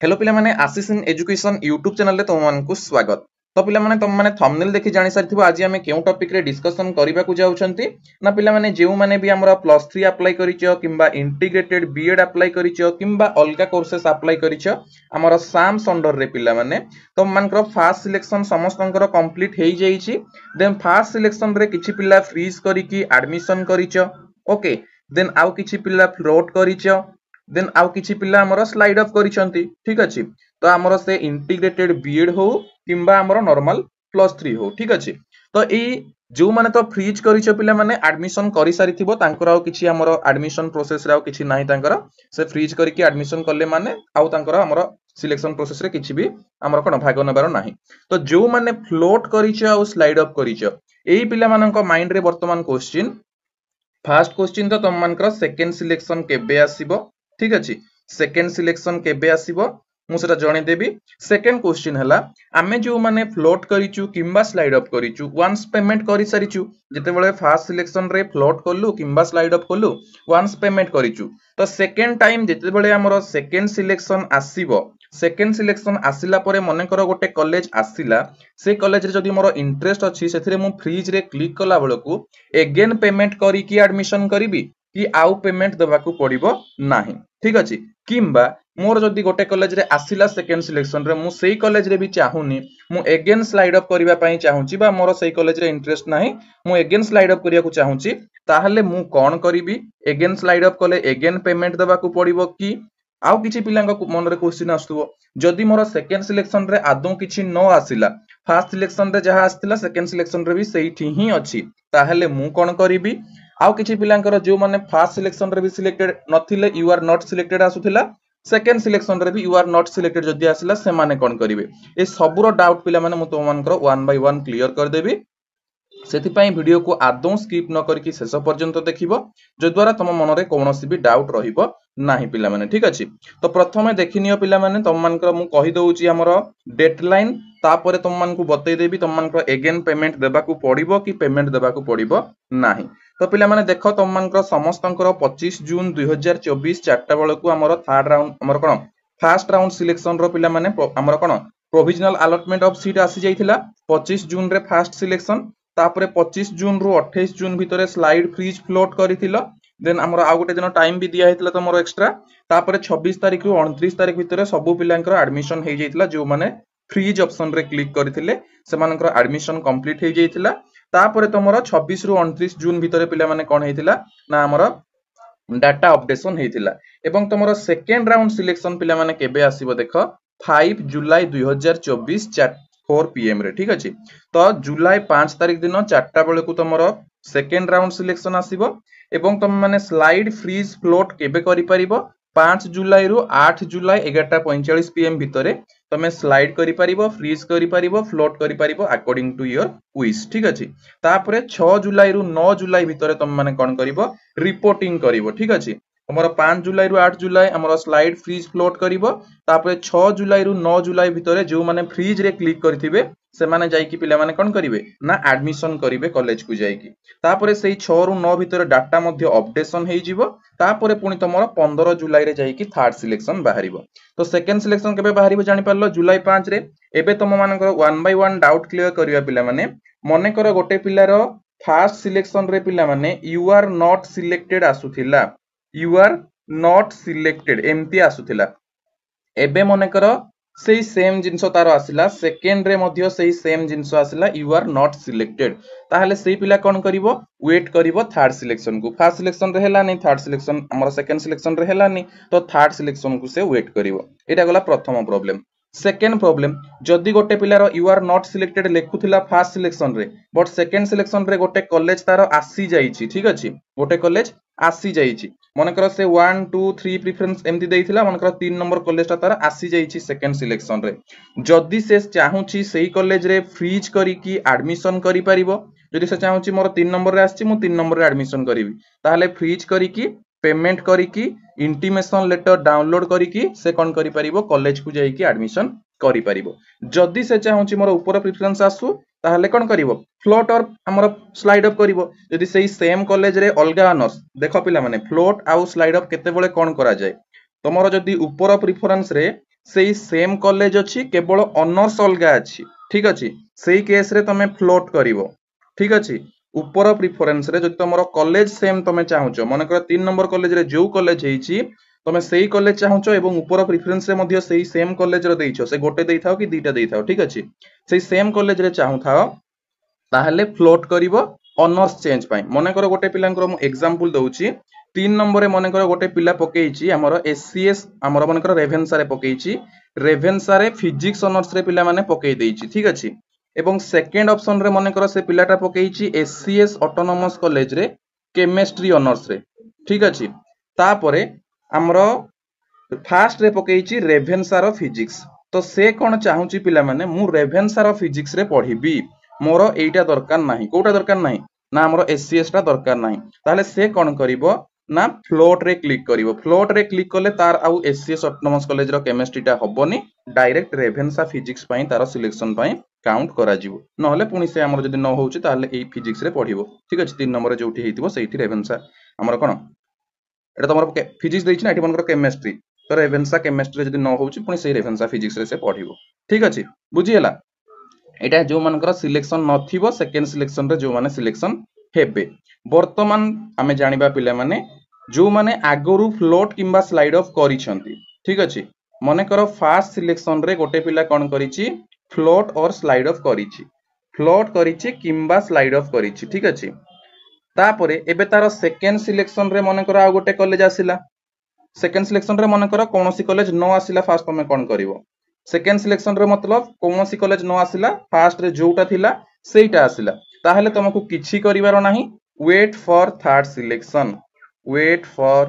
Hello पिला माने आशीष in education YouTube channel रे तुमମାନଙ୍କୁ स्वागत। तो पिला माने तुम माने थंबनेल देखि जानि सारिथिबो आज हमें केउ टॉपिक रे डिस्कशन करिबा को जाउछंती ना पिला माने जेउ माने भी हमरा +3 अप्लाई करिचो किंबा इंटीग्रेटेड बीएड अप्लाई करिचो किंबा अलगा कोर्सेस अप्लाई करिचो हमरा साम्स अंडर रे पिला माने तुम मानकर फास्ट सिलेक्शन समस्तंकर कंप्लीट हेई जाईची। देन फास्ट सिलेक्शन रे किछि पिला फ्रीज करिकि एडमिशन करिचो। ओके देन आउ किछि पिला फ्लोट करिचो। देन आउ किछि पिला हमर स्लाइड अप करिसंती। ठीक अछि तो हमर से इंटीग्रेटेड बीएड हो किंबा हमर नॉर्मल +3 हो। ठीक अछि तो ए जो माने तो फ्रीज करिछ पिला माने एडमिशन करि सारिथिबो तांकर आउ किछि हमर एडमिशन प्रोसेस रे आउ किछि नाही तांकर से फ्रीज करिकि एडमिशन करले माने आउ तांकर हमर सिलेक्शन प्रोसेस रे किछि भी हमर कोन भाग नबार नाही। तो जो माने फ्लोट करिछ आउ स्लाइड अप करिछ एई पिला मानक माइंड रे वर्तमान क्वेश्चन फर्स्ट क्वेश्चन तो तुम मानकर सेकंड सिलेक्शन केबे आसीबो। ठीक अछि सेकंड सिलेक्शन केबे आसीबो मु सेटा जणे देबी। सेकंड क्वेश्चन हला आमे जो माने फ्लोट करिचु किंबा स्लाइड अप करिचु वंस पेमेंट करि सारिचु जते बेले फर्स्ट सिलेक्शन रे फ्लोट करलु किंबा स्लाइड अप करलु वंस पेमेंट करिचु तो सेकंड टाइम जते बेले हमरो सेकंड सिलेक्शन आसीबो सेकंड सिलेक्शन आसिला परे मने करो गोटे कॉलेज आसिला से कॉलेज रे जदी मोर इंटरेस्ट अछि सेथिरे मु फ्रीज रे क्लिक कला बेलकू अगेन पेमेंट करी कि एडमिशन करिवि कि आउ पेमेंट देबाकू पड़िबो नाही। ठीक अछि किंबा मोर जदी गोटे कॉलेज रे आसिला सेकंड सिलेक्शन रे मु सेही कॉलेज रे भी चाहुनी मु अगेन स्लाइड अप करिवा पई चाहुची बा मोर सेही कॉलेज रे इंटरेस्ट नाही मु अगेन स्लाइड अप करिया को चाहुची ताहले मु कोन करिवि अगेन स्लाइड अप कले अगेन पेमेंट देबाकू पड़िबो कि आउ किछि पिलांग मन रे क्वेश्चन आस्तुबो जदी मोर सेकंड सिलेक्शन रे आदौ किछि न आसिला फर्स्ट सिलेक्शन रे जहा आस्तिला सेकंड सिलेक्शन रे भी सेही ही अछि ताहले मु कोन करिवि आउ किछि पिलांकर जो माने फर्स्ट सिलेक्शन रे भी सिलेक्टेड नथिले यू आर नॉट सिलेक्टेड आसुथिला सेकंड सिलेक्शन रे भी यू आर नॉट सिलेक्टेड जदी आसिला से माने कोन करिवे ए सबरो डाउट पिला माने मु तो मानकर 1 बाय 1 क्लियर कर देबी। सेथिपाई वीडियो को आदौ स्किप न करके शेष पर्यंत देखिबो जो द्वारा तुम मन रे कोनोसी भी डाउट रहिबो नाही पिला माने। ठीक अछि तो प्रथमे देखिनियो पिला माने तुम मानकर मु कहि दउची हमर डेडलाइन तापरे तुम मान को बतै देबी तुम मान को अगेन पेमेंट देबाकू पड़िबो कि पेमेंट देबाकू पड़िबो नाही। तो पिला माने देखो तुम मानकर समस्तंकर 25 जून 2024 चारटा बेलकू हमर थर्ड राउंड हमर कोन फर्स्ट राउंड सिलेक्शन रो पिला माने हमर कोन प्रोविजनल अलॉटमेंट ऑफ सीट आसी जाइथिला 25 जून रे फर्स्ट सिलेक्शन तापरे 25 जून रु 28 जून भितरे स्लाइड फ्रीज फ्लोट करिथिलो देन हमर आ गोटे दिन टाइम भी दिया हेतला तमरो एक्स्ट्रा तापरे 26 तारिख रु 29 तारिख भितरे सब पिलांकर एडमिशन हे जाइथिला जो माने फ्रीज ऑप्शन रे क्लिक करिथिले सेमानकर एडमिशन कंप्लीट हे जाइथिला तापरे तमरो 26 रु 29 जून भितरे पिला माने कोन हेतिला ना हमर डाटा अपडेशन हेतिला एवं तमरो सेकंड राउंड सिलेक्शन पिला माने केबे आसीबो देखो 5 जुलाई 2024 4 pm रे। ठीक अछि तो जुलाई 5 तारिख दिन 4टा बेलकू तमरो सेकंड राउंड सिलेक्शन आसीबो एवं तुम माने स्लाइड फ्रीज फ्लोट केबे करि परिबो 5 जुलाई रु 8 जुलाई 11:45 pm भितरे तमे स्लाइड करि परिबो फ्रीज करि परिबो फ्लोट करि परिबो अकॉर्डिंग टू योर विश। ठीक अछि तापरे 6 जुलाई रु 9 जुलाई भितरे तुम माने कोन करिवो रिपोर्टिंग करिवो। ठीक अछि हमर 5 जुलाई रु 8 जुलाई हमर स्लाइड फ्रीज फ्लोट करिवो तापरे 6 जुलाई रु 9 जुलाई भितरे जो माने फ्रीज रे क्लिक करथिबे से माने जाई कि पिला माने कोन करिवे ना एडमिशन करिवे कॉलेज को जाई कि तापरे सेही 6 रु 9 भितरे डाटा मध्ये अपडेशन हेई जिवो तापरे पुनी तमरो 15 जुलाई रे जाई कि थर्ड सिलेक्शन बाहरिबो। तो सेकंड सिलेक्शन केबे बाहरिबो जानि पारलो जुलाई 5 रे। एबे तम मानकर 1 बाय 1 डाउट क्लियर करिवा पिला माने मने कर गोटे पिलार फर्स्ट सिलेक्शन रे पिला माने यू आर नॉट सिलेक्टेड आसुथिला यू आर नॉट सिलेक्टेड एमती आसुथिला एबे मने कर सेही सेम जिंसो तारो आसिला सेकंड रे मध्य सेही सेम जिंसो आसिला यू आर नॉट सिलेक्टेड ताहले सेही पिला कोन करिवो वेट करिवो थर्ड सिलेक्शन को फर्स्ट सिलेक्शन रे हेला नै थर्ड सिलेक्शन हमर सेकंड सिलेक्शन रे हेला नै तो थर्ड सिलेक्शन को से वेट करिवो एटा गला प्रथम प्रॉब्लम। सेकंड प्रॉब्लम जदी गोटे पिलार यू आर नॉट सिलेक्टेड लेखुथिला फर्स्ट सिलेक्शन रे बट सेकंड सिलेक्शन रे गोटे कॉलेज तारो आसी जाईची। ठीक अछि गोटे कॉलेज आसी जाईची मन कर से 1 2 3 प्रेफरेंस एमती देइथिला मन कर 3 नंबर कॉलेज ता तार आसी जाईची सेकंड सिलेक्शन रे जदी से चाहूची सेही कॉलेज रे फ्रीज करी कि एडमिशन करि परिबो जदी से चाहूची मोर 3 नंबर रे आसी मु 3 नंबर रे एडमिशन करिवि ताहले फ्रीज करी कि पेमेंट करी कि इंटीमेशन लेटर डाउनलोड करी कि से कोन करि परिबो कॉलेज को जाई कि एडमिशन करि परिबो जदी से चाहूची मोर ऊपर प्रेफरेंस आसु ताहले कोन करिवो फ्लोट और हमर स्लाइड अप करिवो जदी सेही सेम कॉलेज रे अलगा ऑनर्स देखो पिला माने फ्लोट आउ स्लाइड अप केते बेले कोन करा जाय तमरो जदी ऊपर प्रेफरेंस रे सेही सेम कॉलेज अछि केवल ऑनर्स अलगा अछि ठीक अछि सेही केस रे तमे फ्लोट करिवो ठीक अछि ऊपर प्रिफरेंस रे जदि तमरो कॉलेज सेम तमे चाहुचो माने कर 3 नंबर कॉलेज रे जो कॉलेज हेछि तमे सेही कॉलेज चाहुचो एवं ऊपर प्रिफरेंस रे मध्ये सेही सेम कॉलेज रो देइछो से गोटे देइथाओ कि दुईटा देइथाओ ठीक अछि सेही सेम कॉलेज रे चाहुथाओ ताहले फ्लोट करिवो ऑनर्स चेंज पाई मने कर गोटे पिलांकर मु एग्जांपल दउची 3 नंबर रे मने कर गोटे पिला पकेइची हमर एससीएस हमर मने कर रेभेन्सा रे पकेइची रेभेन्सा रे फिजिक्स ऑनर्स रे पिला माने पकेइ देइची ठीक अछि एवं सेकंड ऑप्शन रे मने कर से पिलाटा पकेइची एससीएस ऑटोनोमस कॉलेज रे केमिस्ट्री ऑनर्स रे ठीक अछि तापरे हमर फास्ट रे पकेइची रेभेन्सा रो फिजिक्स तो से कोन चाहुची पिला माने मु रेभेन्सा रो फिजिक्स रे पढिबी मोर एइटा दरकार नाही कोटा दरकार नाही ना हमर एससीएस टा दरकार नाही ताले से कोन करिवो ना फ्लोट रे क्लिक करिवो फ्लोट रे क्लिक करले तार आउ एससीएस ऑटोनोमस कॉलेज रो केमिस्ट्री टा हबोनी डायरेक्ट रेभेन्सा फिजिक्स पई तार सिलेक्शन पई काउंट करा जिवो नहले पुनी से हमर जदी न होउची ताले एई फिजिक्स रे पढिवो ठीक अछि 3 नंबर रे जोठी हेतिबो सेठी रेभेन्सा हमर कोन एटा तमर फिजिक्स देइछि ना एठी मनकर केमिस्ट्री तो रेभेन्सा केमिस्ट्री जदी न होउची पुनी से रेभेन्सा फिजिक्स रे से पढिवो ठीक अछि बुझी हला एटा जो मानकर सिलेक्शन नथिबो सेकेंड सिलेक्शन रे जो माने सिलेक्शन हेबे वर्तमान आमे जानिबा पिले माने जो माने आगरु फ्लोट किंबा स्लाइड ऑफ करिसंती ठीक अछि मने करो फास्ट सिलेक्शन रे गोटे पिला कोन करिछि फ्लोट और स्लाइड ऑफ करिछि फ्लोट करिछि किंबा स्लाइड ऑफ करिछि ठीक अछि तापरे एबे तार सेकेंड सिलेक्शन रे मने करो आ गोटे कॉलेज आसिला सेकेंड सिलेक्शन रे मने करो कोनोसी कॉलेज न आसिला फास्ट तमे कोन करिवो सेकेंड सिलेक्शन रे मतलब कोनोसी कॉलेज न आसिला फास्ट रे जोटा थिला सेइटा आसिला ताहले तुमको किछि करिवारो नाही wait for third selection wait for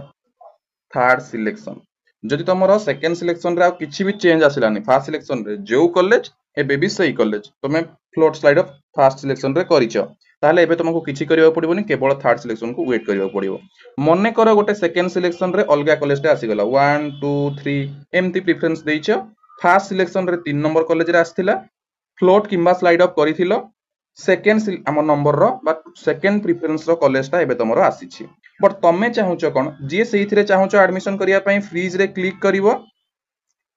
third selection जदि तुमरो सेकेंड सिलेक्शन रे आ किछि भी चेंज आसिलानी फास्ट सिलेक्शन रे जो कॉलेज एबे भी सही कॉलेज तुमे float slide of fast selection रे करिचो ताहले एबे तुमको किछि करिवा पड़िबोनी केवल थर्ड सिलेक्शन को वेट करिवा पड़िबो मने करो गोटे सेकेंड सिलेक्शन रे अलगा कॉलेज टे आसी गला 1 2 3 एमती प्रेफरेंस देइछो फास्ट सिलेक्शन रे 3 नंबर कॉलेज रे आस्थिला फ्लोट किंबा स्लाइड अप करिथिलो सेकेंड हमर नंबर रो बा सेकेंड प्रेफरेंस रो कॉलेज टा एबे तमरो आसीछि बट तमे चाहुचो कोन जे सेहिथरे चाहुचो एडमिशन करिया पई फ्रीज रे क्लिक करिवो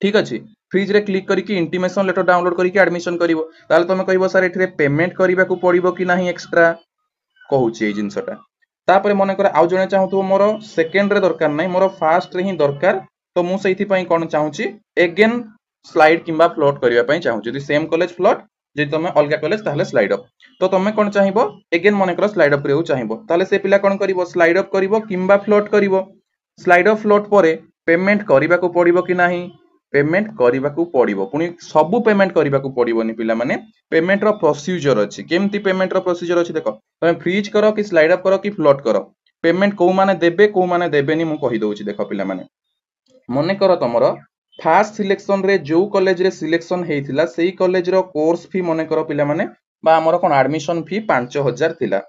ठीक अछि फ्रीज रे क्लिक करिकि इंटीमेशन लेटर डाउनलोड करिकि एडमिशन करिवो ताले तमे कहिवो सर एठरे पेमेंट करिबा को पड़िबो कि नाही एक्स्ट्रा कहूची ए जिंसटा तापरे मने कर आउ जने चाहूथो मोर सेकेंड रे दरकार नाही मोर फास्ट रे ही दरकार तो मु सेहिथि पई कोन चाहूची अगेन स्लाइड किंबा फ्लोट करिया पई चाहूची यदि सेम कॉलेज फ्लोट जे तमे अलगा कॉलेज ताहले स्लाइड अप तो तमे कोन चाहिबो अगेन मने कर स्लाइड अप करियो चाहिबो ताहले से पिला कोन करिवो स्लाइड अप करिवो किंबा फ्लोट करिवो स्लाइड अप फ्लोट परे पेमेंट करिबा को पड़िबो कि नाही पेमेंट करिबा को पड़िबो पुनी सब पेमेंट करिबा को पड़िबोनी पिला माने पेमेंट रो प्रोसीजर अछि केमती पेमेंट रो प्रोसीजर अछि देखो तमे फ्रीज करो कि स्लाइड अप करो कि फ्लोट करो पेमेंट को माने देबे को माने देबेनी मु कहि दोछि देखो पिला माने मने करो तमरो फास्ट सिलेक्शन रे जो कॉलेज रे सिलेक्शन हेइथिला सेही कॉलेज रो कोर्स फी मने करो पिला माने बा हमरो कोन एडमिशन फी 5000 थिला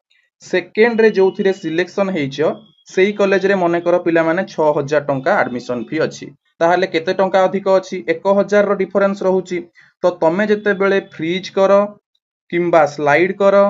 सेकेंड रे जोथिरे सिलेक्शन हेइछो सेही कॉलेज रे मने करो पिला माने 6000 टंका एडमिशन फी अछि ताहले केते टंका अधिक अछि 1000 रो डिफरेंस रहूची तो तमे जते बेले फ्रीज करो किंबा स्लाइड करो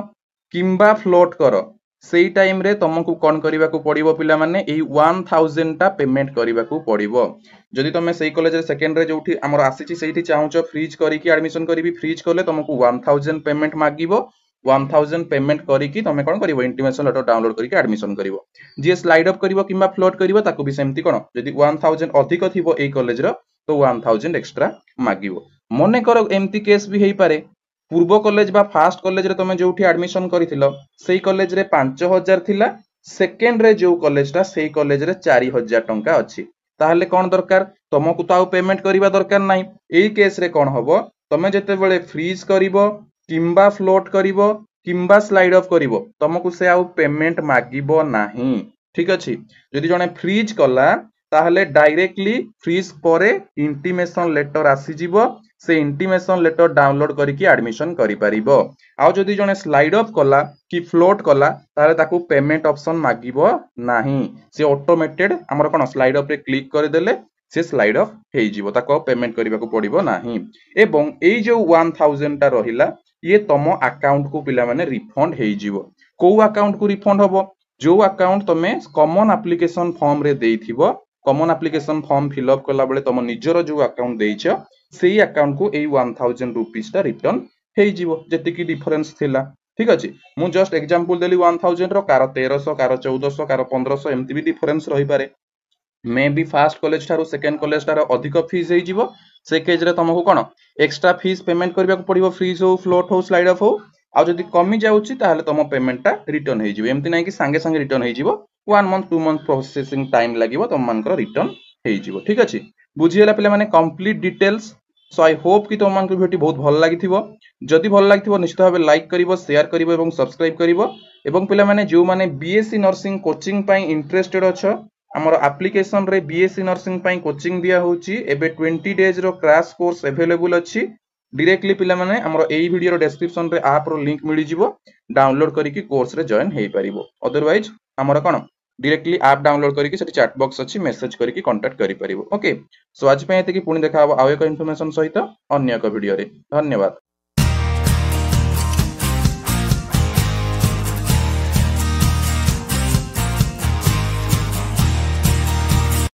किंबा फ्लोट करो सेही टाइम रे तुमको कोन करिबा को पड़िबो पिला माने एही 1000 टा पेमेंट करिबा को पड़िबो जदि तमे सेही कॉलेज रे सेकेंड रे जोठी हमर आसीची सेही चाहूचो फ्रीज करिकि एडमिशन करिवि फ्रीज करले तुमको 1000 पेमेंट मागिबो 1000 पेमेंट करिकि तमे कोन करिवो इंटीमेशन लेटर डाउनलोड करिकि एडमिशन करिवो जे स्लाइड अप करिवो किंबा फ्लोट करिवो ताको भी सेमती कोन जदि 1000 अधिक थिबो एही कॉलेज रो तो 1000 एक्स्ट्रा मागिवो मने करो एमती केस भी हेई पारे पूर्व कॉलेज बा फास्ट कॉलेज रे तमे जोठी एडमिशन करिथिलो सेही कॉलेज रे 5000 थिला सेकेंड रे जो कॉलेज ता सेही कॉलेज रे 4000 टंका अछि ताहले कोन दरकार तुमको तो पेमेंट करिबा दरकार नाही एही केस रे कोन हबो तमे जते बेले फ्रीज करिवो किंबा फ्लोट करिवो किंबा स्लाइड ऑफ करिवो तुमको से आउ पेमेंट मागिबो नाही ठीक अछि जदि जने फ्रीज कला ताहले डायरेक्टली फ्रीज परे इंटीमेशन लेटर आसी जिवो से इंटीमेशन लेटर डाउनलोड करिकि एडमिशन करि परिबो आउ जदि जने स्लाइड ऑफ कला कि फ्लोट कला ताले ताकू पेमेंट ऑप्शन मागिबो नाही से ऑटोमेटेड हमर कोन स्लाइड ऑफ रे क्लिक कर देले से स्लाइड ऑफ हेइ जिवो ताको पेमेंट करिबा को पड़िबो नाही एवं एई जो 1000 टा रहिला ये तमो अकाउंट को पिला माने रिफंड हेइ जिवो को अकाउंट को रिफंड होबो जो अकाउंट तमे कॉमन एप्लीकेशन फॉर्म रे देइथिबो कॉमन एप्लिकेशन फॉर्म फिलअप कला बेले तुम निजर जो अकाउंट देइछ सेही अकाउंट को एई 1000 रुपीस टा रिटर्न हेई जीवो जेतिकी डिफरेंस थिला ठीक अछि मु जस्ट एग्जांपल देली 1000 रो कार 1300 कार 1400 कार 1500 एमती भी डिफरेंस रही पारे मे बी फास्ट कॉलेज ठारो सेकंड कॉलेज ठारो अधिक फीस हेई जीवो से केज रे तुमको कोन एक्स्ट्रा फीस पेमेंट करबा को पड़िबो फ्रीज हो फ्लोट हो स्लाइड ऑफ हो आ जदी कमी जाउची ताहले तुम पेमेंट टा रिटर्न हेई जीवो एमती नै कि संगे संगे रिटर्न हेई जीवो 1 मंथ 2 मंथ प्रोसेसिंग टाइम लागिवो तुम मानकर रिटर्न हेई जीवो ठीक अछि बुझियला पिले माने complete details so I hope कि तुम मानकर वीडियो बहुत भल लागिथिबो जदी भल लागिथिबो निश्चित भाबे लाइक करिवो शेयर करिवो एवं सब्सक्राइब करिवो एवं पिले माने जो माने बीएससी नर्सिंग कोचिंग पई इंटरेस्टेड अछ हमर एप्लीकेशन रे बीएससी नर्सिंग पई कोचिंग दिया होची एबे 20 डेज रो क्रैश कोर्स अवेलेबल अछि डायरेक्टली पिला माने हमर एई वीडियो रो डिस्क्रिप्शन रे ऐप रो लिंक मिली जिवो डाउनलोड करिकि कोर्स रे जॉइन हेई परिबो अदरवाइज हमर कोन डायरेक्टली ऐप डाउनलोड करिकि सेठी चैट बॉक्स अछि मेसेज करिकि कांटेक्ट करि परिबो ओके सो आज पय एते कि पुणी देखा आव एक इन्फॉर्मेशन सहित अन्य एक वीडियो रे धन्यवाद।